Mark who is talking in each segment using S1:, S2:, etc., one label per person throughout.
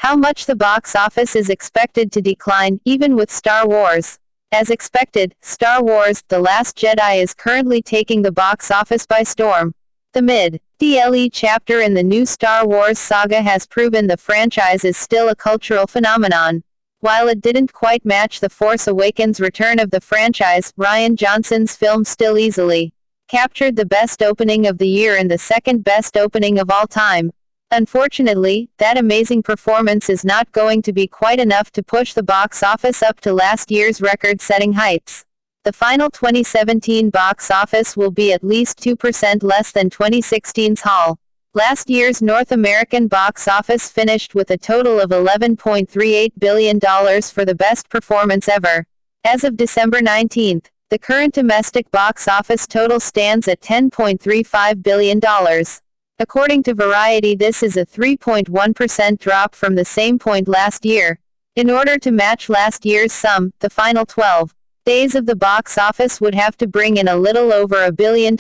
S1: How much the box office is expected to decline, even with Star Wars. As expected, Star Wars: The Last Jedi is currently taking the box office by storm. The mid-DLE chapter in the new Star Wars saga has proven the franchise is still a cultural phenomenon. While it didn't quite match The Force Awakens' return of the franchise, Rian Johnson's film still easily captured the best opening of the year and the second best opening of all time. Unfortunately, that amazing performance is not going to be quite enough to push the box office up to last year's record-setting heights. The final 2017 box office will be at least 2% less than 2016's haul. Last year's North American box office finished with a total of $11.38 billion for the best performance ever. As of December 19, the current domestic box office total stands at $10.35 billion. According to Variety, this is a 3.1% drop from the same point last year. In order to match last year's sum, the final 12 days of the box office would have to bring in a little over $1 billion.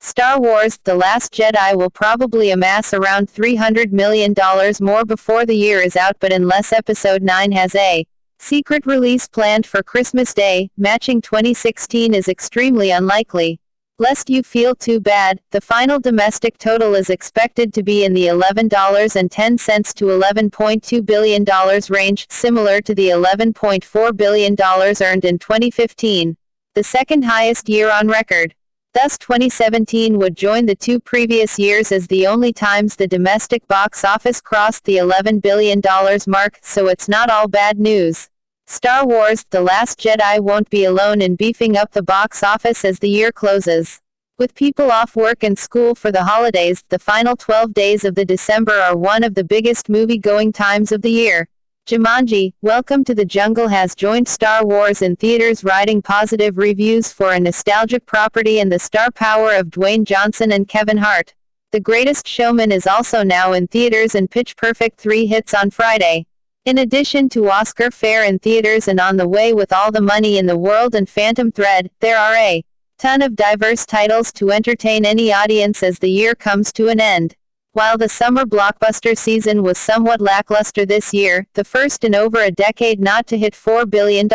S1: Star Wars: The Last Jedi will probably amass around $300 million more before the year is out, but unless Episode 9 has a secret release planned for Christmas Day, matching 2016 is extremely unlikely. Lest you feel too bad, the final domestic total is expected to be in the $11.10 to $11.2 billion range, similar to the $11.4 billion earned in 2015, the second highest year on record. Thus 2017 would join the two previous years as the only times the domestic box office crossed the $11 billion mark, so it's not all bad news. Star Wars: The Last Jedi won't be alone in beefing up the box office as the year closes. With people off work and school for the holidays, the final 12 days of the December are one of the biggest movie-going times of the year. Jumanji: Welcome to the Jungle has joined Star Wars in theaters, riding positive reviews for a nostalgic property and the star power of Dwayne Johnson and Kevin Hart. The Greatest Showman is also now in theaters, and Pitch Perfect 3 hits on Friday. In addition to Oscar Fair in theaters and on the way with All the Money in the World and Phantom Thread, there are a ton of diverse titles to entertain any audience as the year comes to an end. While the summer blockbuster season was somewhat lackluster this year, the first in over a decade not to hit $4 billion,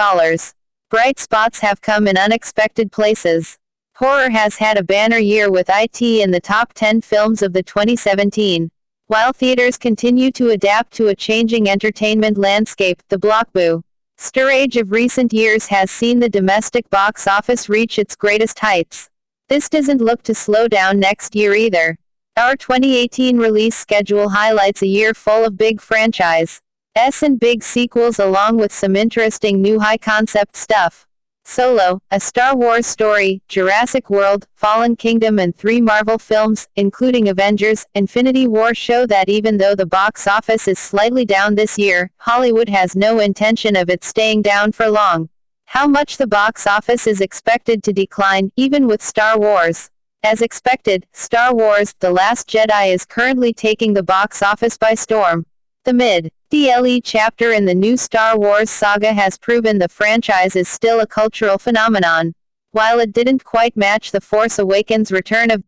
S1: bright spots have come in unexpected places. Horror has had a banner year with IT in the top 10 films of the 2017. While theaters continue to adapt to a changing entertainment landscape, the blockbuster age of recent years has seen the domestic box office reach its greatest heights. This doesn't look to slow down next year either. Our 2018 release schedule highlights a year full of big franchises and big sequels, along with some interesting new high-concept stuff. Solo, a Star Wars story, Jurassic World, Fallen Kingdom, and 3 Marvel films, including Avengers: Infinity War, show that even though the box office is slightly down this year, Hollywood has no intention of it staying down for long. How much the box office is expected to decline, even with Star Wars. As expected, Star Wars: The Last Jedi is currently taking the box office by storm. The mid-DLE chapter in the new Star Wars saga has proven the franchise is still a cultural phenomenon. While it didn't quite match The Force Awakens' return of